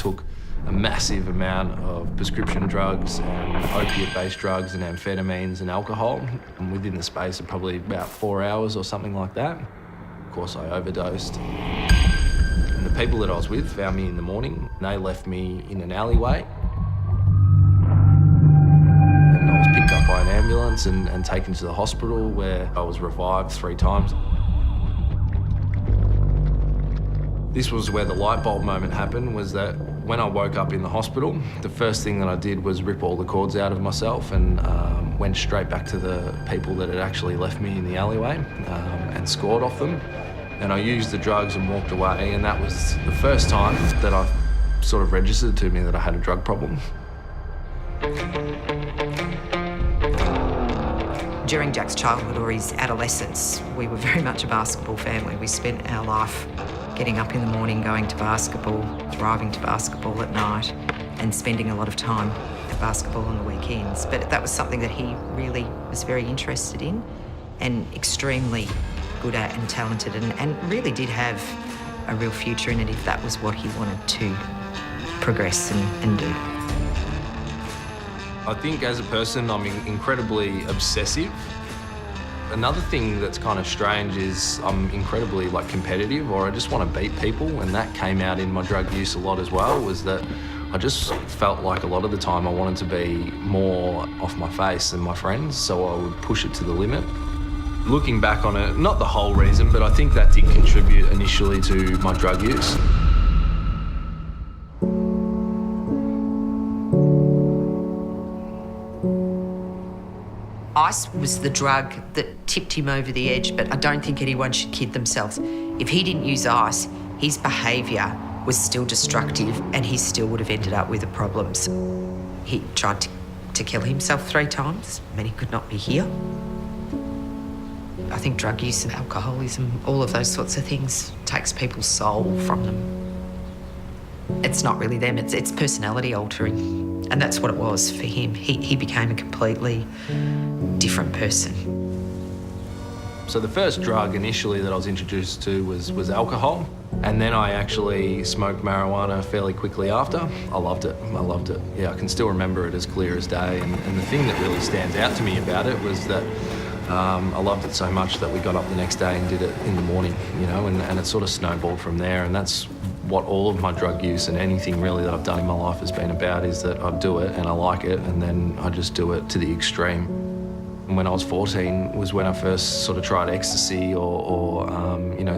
took a massive amount of prescription drugs and opiate-based drugs and amphetamines and alcohol within the space of probably about 4 hours or something like that. Of course, I overdosed. And the people that I was with found me in the morning. They left me in an alleyway. And I was picked up by an ambulance and taken to the hospital, where I was revived 3 times. This was where the light bulb moment happened, was that when I woke up in the hospital, the first thing that I did was rip all the cords out of myself and went straight back to the people that had actually left me in the alleyway and scored off them. And I used the drugs and walked away, and that was the first time that I sort of registered to me that I had a drug problem. During Jack's childhood or his adolescence, we were very much a basketball family. We spent our life getting up in the morning, going to basketball, driving to basketball at night, and spending a lot of time at basketball on the weekends. But that was something that he really was very interested in and extremely good at and talented, and really did have a real future in it if that was what he wanted to progress and do. I think as a person, I'm incredibly obsessive. Another thing that's kind of strange is I'm incredibly competitive, or I just want to beat people, and that came out in my drug use a lot as well, was that I just felt like a lot of the time I wanted to be more off my face than my friends, so I would push it to the limit. Looking back on it, not the whole reason, but I think that did contribute initially to my drug use. Ice was the drug that tipped him over the edge, but I don't think anyone should kid themselves. If he didn't use ice, his behaviour was still destructive and he still would have ended up with the problems. He tried to kill himself 3 times. I mean, he could not be here. I think drug use and alcoholism, all of those sorts of things, takes people's soul from them. It's not really them, it's personality altering. And that's what it was for him. He became a completely different person. So the first drug initially that I was introduced to was alcohol. And then I actually smoked marijuana fairly quickly after. I loved it. Yeah, I can still remember it as clear as day. And the thing that really stands out to me about it was that I loved it so much that we got up the next day and did it in the morning, and it sort of snowballed from there. And that's what all of my drug use and anything really that I've done in my life has been about, is that I do it and I like it, and then I just do it to the extreme. And when I was 14 was when I first sort of tried ecstasy or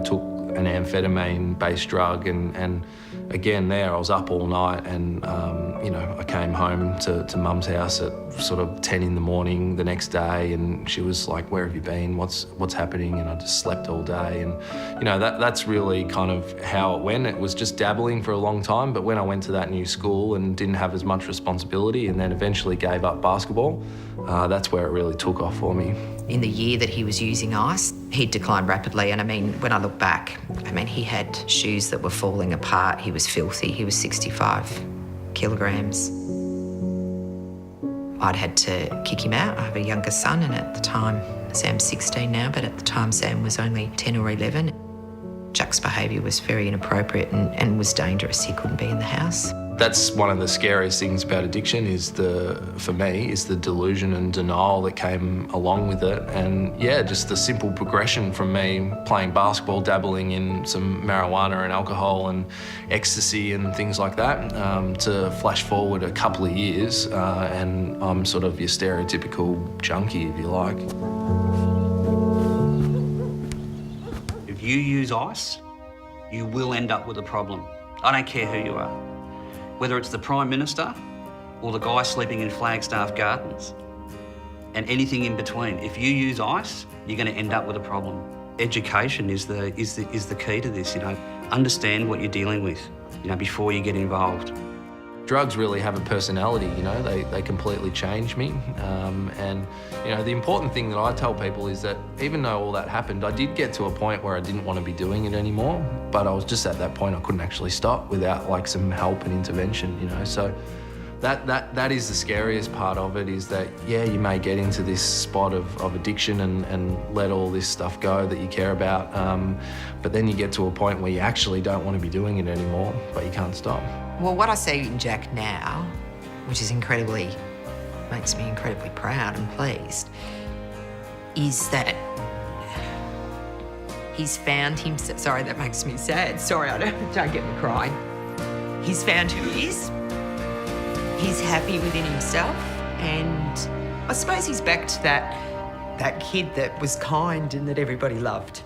took an amphetamine-based drug, and again there I was up all night, and I came home to Mum's house at sort of 10 in the morning the next day, and she was like, "Where have you been? What's happening?" And I just slept all day, and that's really kind of how it went. It was just dabbling for a long time, but when I went to that new school and didn't have as much responsibility, and then eventually gave up basketball, that's where it really took off for me. In the year that he was using ice, he declined rapidly. And I mean, when I look back, he had shoes that were falling apart. He was filthy. He was 65 kilograms. I'd had to kick him out. I have a younger son, and at the time, Sam's 16 now, but at the time Sam was only 10 or 11. Jack's behaviour was very inappropriate and was dangerous. He couldn't be in the house. That's one of the scariest things about addiction for me, is the delusion and denial that came along with it. And yeah, just the simple progression from me playing basketball, dabbling in some marijuana and alcohol and ecstasy and things like that, to flash forward a couple of years, and I'm sort of your stereotypical junkie, if you like. If you use ice, you will end up with a problem. I don't care who you are. Whether it's the Prime Minister or the guy sleeping in Flagstaff Gardens, and anything in between. If you use ice, you're going to end up with a problem. Education is the key to this. Understand what you're dealing with, before you get involved. Drugs really have a personality, they completely change me. And the important thing that I tell people is that even though all that happened, I did get to a point where I didn't want to be doing it anymore, but I was just at that point I couldn't actually stop without some help and intervention, So that is the scariest part of it, is that, yeah, you may get into this spot of addiction and let all this stuff go that you care about, but then you get to a point where you actually don't want to be doing it anymore, but you can't stop. Well, what I see in Jack now, which is makes me incredibly proud and pleased, is that he's found himself. Sorry, that makes me sad. Sorry, don't get me crying. He's found who he is. He's happy within himself, and I suppose he's back to that kid that was kind and that everybody loved.